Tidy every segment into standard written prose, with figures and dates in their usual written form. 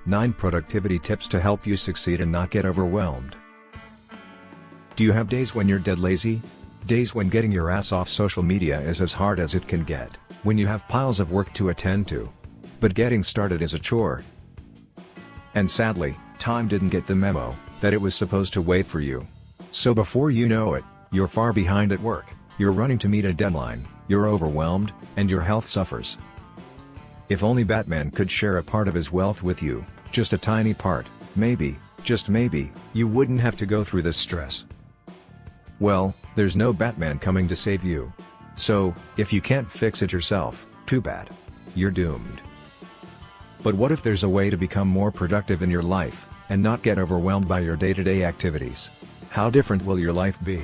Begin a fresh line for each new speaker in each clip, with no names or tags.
9 productivity tips to help you succeed and not get overwhelmed. Do you have days when you're dead lazy? Days when getting your ass off social media is as hard as it can get, when you have piles of work to attend to. But getting started is a chore. And sadly, time didn't get the memo that it was supposed to wait for you. So before you know it, you're far behind at work, you're running to meet a deadline, you're overwhelmed, and your health suffers. If only Batman could share a part of his wealth with you, just a tiny part, maybe, just maybe, you wouldn't have to go through this stress. Well, there's no Batman coming to save you. So, if you can't fix it yourself, too bad. You're doomed. But what if there's a way to become more productive in your life, and not get overwhelmed by your day-to-day activities? How different will your life be?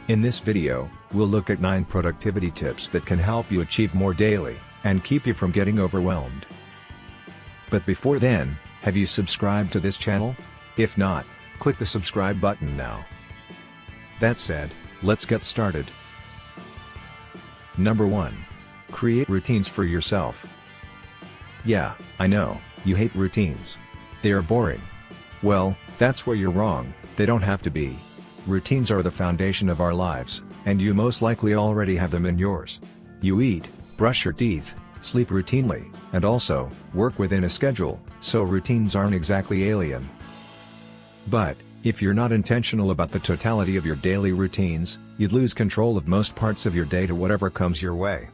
In this video, we'll look at 9 productivity tips that can help you achieve more daily, and keep you from getting overwhelmed. But before then, have you subscribed to this channel? If not, click the subscribe button now. That said, let's get started. Number 1. Create routines for yourself. Yeah, I know, you hate routines. They are boring. Well, that's where you're wrong, they don't have to be. Routines are the foundation of our lives, and you most likely already have them in yours. You eat, brush your teeth, sleep routinely, and also, work within a schedule, so routines aren't exactly alien. But, if you're not intentional about the totality of your daily routines, you'd lose control of most parts of your day to whatever comes your way.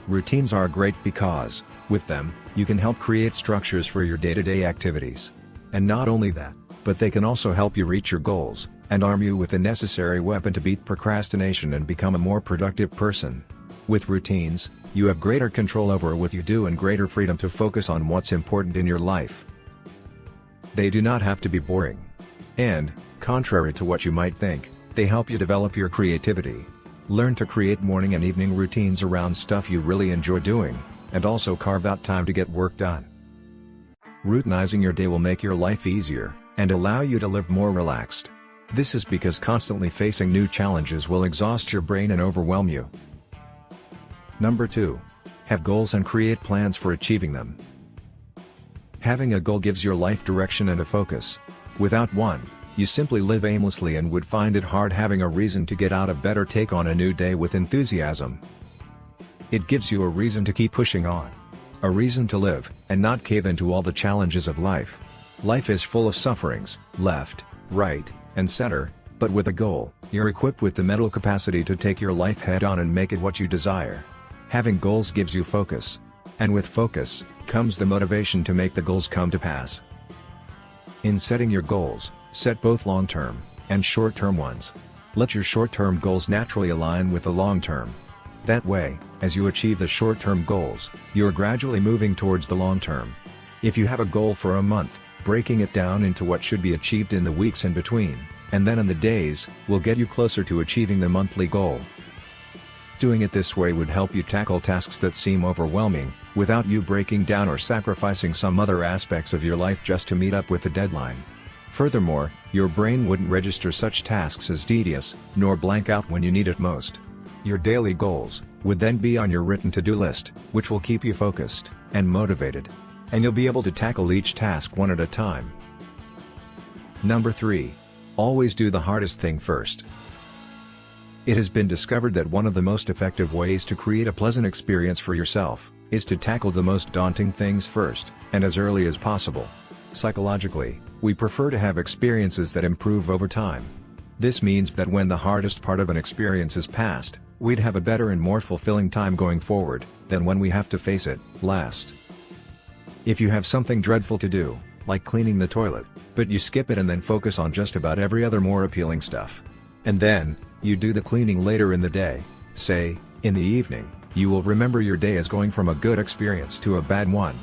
Routines are great because, with them, you can help create structures for your day-to-day activities. And not only that, but they can also help you reach your goals, and arm you with the necessary weapon to beat procrastination and become a more productive person. With routines, you have greater control over what you do and greater freedom to focus on what's important in your life. They do not have to be boring. And, contrary to what you might think, they help you develop your creativity. Learn to create morning and evening routines around stuff you really enjoy doing, and also carve out time to get work done. Routinizing your day will make your life easier, and allow you to live more relaxed. This is because constantly facing new challenges will exhaust your brain and overwhelm you. Number 2. Have goals and create plans for achieving them. Having a goal gives your life direction and a focus. Without one, you simply live aimlessly and would find it hard having a reason to get out of bed or take on a new day with enthusiasm. It gives you a reason to keep pushing on. A reason to live, and not cave into all the challenges of life. Life is full of sufferings, left, right, and center, but with a goal, you're equipped with the mental capacity to take your life head-on and make it what you desire. Having goals gives you focus. And with focus, comes the motivation to make the goals come to pass. In setting your goals, set both long-term and short-term ones. Let your short-term goals naturally align with the long-term. That way, as you achieve the short-term goals, you're gradually moving towards the long-term. If you have a goal for a month, breaking it down into what should be achieved in the weeks in between, and then in the days, will get you closer to achieving the monthly goal. Doing it this way would help you tackle tasks that seem overwhelming, without you breaking down or sacrificing some other aspects of your life just to meet up with the deadline. Furthermore, your brain wouldn't register such tasks as tedious, nor blank out when you need it most. Your daily goals would then be on your written to-do list, which will keep you focused and motivated. And you'll be able to tackle each task one at a time. Number 3. Always do the hardest thing first. It has been discovered that one of the most effective ways to create a pleasant experience for yourself is to tackle the most daunting things first, and as early as possible. Psychologically, we prefer to have experiences that improve over time. This means that when the hardest part of an experience is past, we'd have a better and more fulfilling time going forward than when we have to face it last. If you have something dreadful to do, like cleaning the toilet, but you skip it and then focus on just about every other more appealing stuff, and then, you do the cleaning later in the day, say, in the evening, you will remember your day as going from a good experience to a bad one.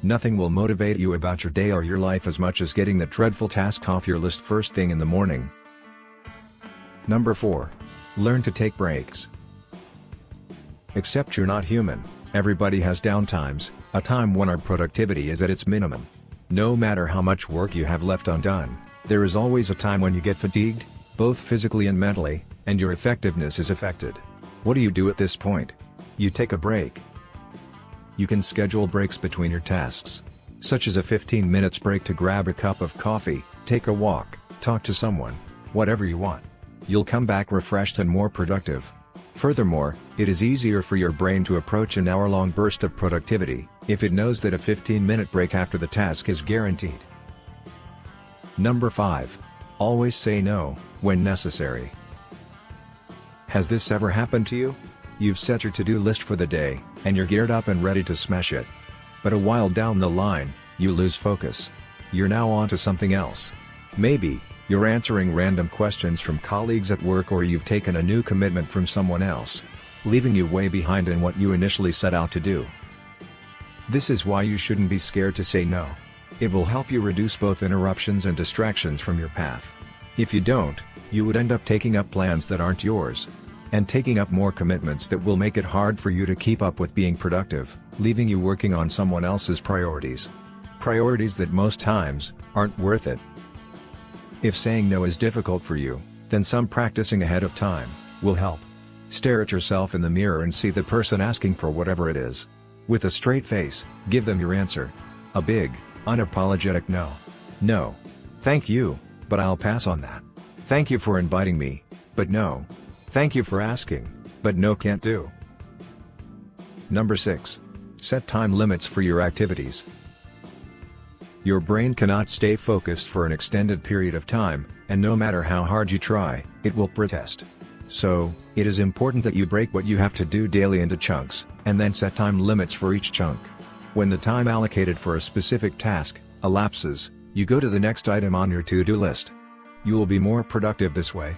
Nothing will motivate you about your day or your life as much as getting that dreadful task off your list first thing in the morning. Number 4. Learn to take breaks. Except you're not human, everybody has downtimes, a time when our productivity is at its minimum. No matter how much work you have left undone, there is always a time when you get fatigued, both physically and mentally, and your effectiveness is affected. What do you do at this point? You take a break. You can schedule breaks between your tasks, such as a 15 minutes break to grab a cup of coffee, take a walk, talk to someone, whatever you want. You'll come back refreshed and more productive. Furthermore, it is easier for your brain to approach an hour-long burst of productivity, if it knows that a 15-minute break after the task is guaranteed. Number 5. Always say no, when necessary. Has this ever happened to you? You've set your to-do list for the day, and you're geared up and ready to smash it. But a while down the line, you lose focus. You're now on to something else. Maybe, you're answering random questions from colleagues at work, or you've taken a new commitment from someone else, leaving you way behind in what you initially set out to do. This is why you shouldn't be scared to say no. It will help you reduce both interruptions and distractions from your path. If you don't, you would end up taking up plans that aren't yours, and taking up more commitments that will make it hard for you to keep up with being productive, leaving you working on someone else's priorities. Priorities that most times aren't worth it. If saying no is difficult for you, then some practicing ahead of time will help. Stare at yourself in the mirror and see the person asking for whatever it is. With a straight face, give them your answer. A big, unapologetic no. No. Thank you, but I'll pass on that. Thank you for inviting me, but no. Thank you for asking, but no, can't do. Number 6. Set time limits for your activities. Your brain cannot stay focused for an extended period of time, and no matter how hard you try, it will protest. So, it is important that you break what you have to do daily into chunks, and then set time limits for each chunk. When the time allocated for a specific task elapses, you go to the next item on your to-do list. You will be more productive this way.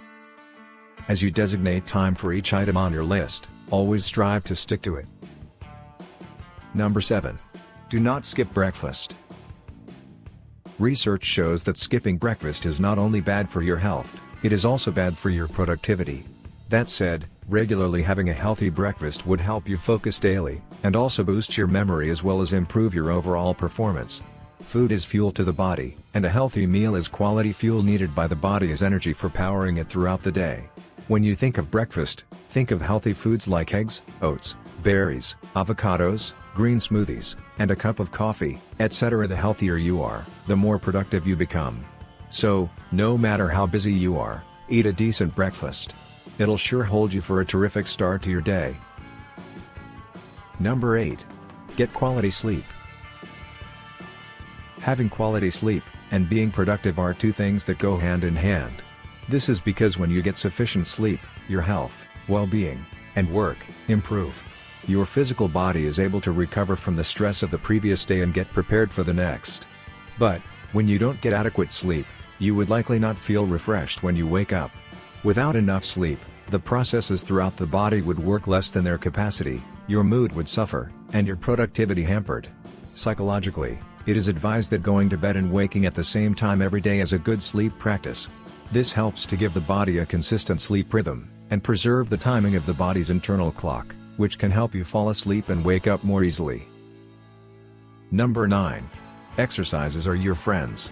As you designate time for each item on your list, always strive to stick to it. Number 7. Do not skip breakfast. Research shows that skipping breakfast is not only bad for your health, it is also bad for your productivity. That said, regularly having a healthy breakfast would help you focus daily, and also boost your memory as well as improve your overall performance. Food is fuel to the body, and a healthy meal is quality fuel needed by the body as energy for powering it throughout the day. When you think of breakfast, think of healthy foods like eggs, oats, berries, avocados, green smoothies, and a cup of coffee, etc. The healthier you are, the more productive you become. So, no matter how busy you are, eat a decent breakfast. It'll sure hold you for a terrific start to your day. Number 8. Get quality sleep. Having quality sleep and being productive are two things that go hand in hand. This is because when you get sufficient sleep, your health, well-being, and work improve. Your physical body is able to recover from the stress of the previous day and get prepared for the next. But, when you don't get adequate sleep, you would likely not feel refreshed when you wake up. Without enough sleep, the processes throughout the body would work less than their capacity, your mood would suffer, and your productivity hampered. Psychologically, it is advised that going to bed and waking at the same time every day is a good sleep practice. This helps to give the body a consistent sleep rhythm, and preserve the timing of the body's internal clock, which can help you fall asleep and wake up more easily. Number 9. Exercises are your friends.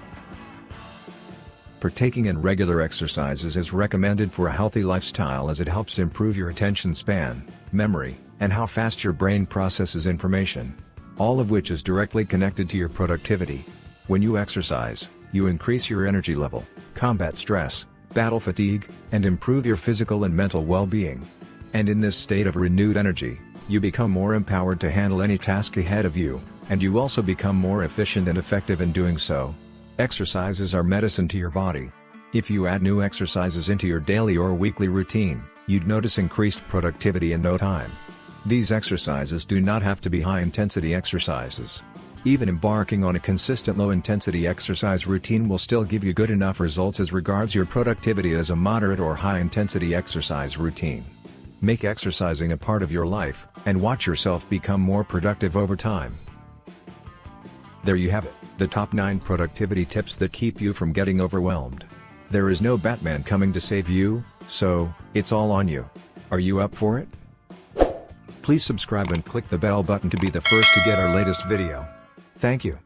Partaking in regular exercises is recommended for a healthy lifestyle as it helps improve your attention span, memory, and how fast your brain processes information. All of which is directly connected to your productivity. When you exercise, you increase your energy level, combat stress, battle fatigue, and improve your physical and mental well-being. And in this state of renewed energy, you become more empowered to handle any task ahead of you, and you also become more efficient and effective in doing so. Exercises are medicine to your body. If you add new exercises into your daily or weekly routine, you'd notice increased productivity in no time. These exercises do not have to be high-intensity exercises. Even embarking on a consistent low-intensity exercise routine will still give you good enough results as regards your productivity as a moderate or high-intensity exercise routine. Make exercising a part of your life, and watch yourself become more productive over time. There you have it, the top 9 productivity tips that keep you from getting overwhelmed. There is no Batman coming to save you, so, it's all on you. Are you up for it? Please subscribe and click the bell button to be the first to get our latest video. Thank you.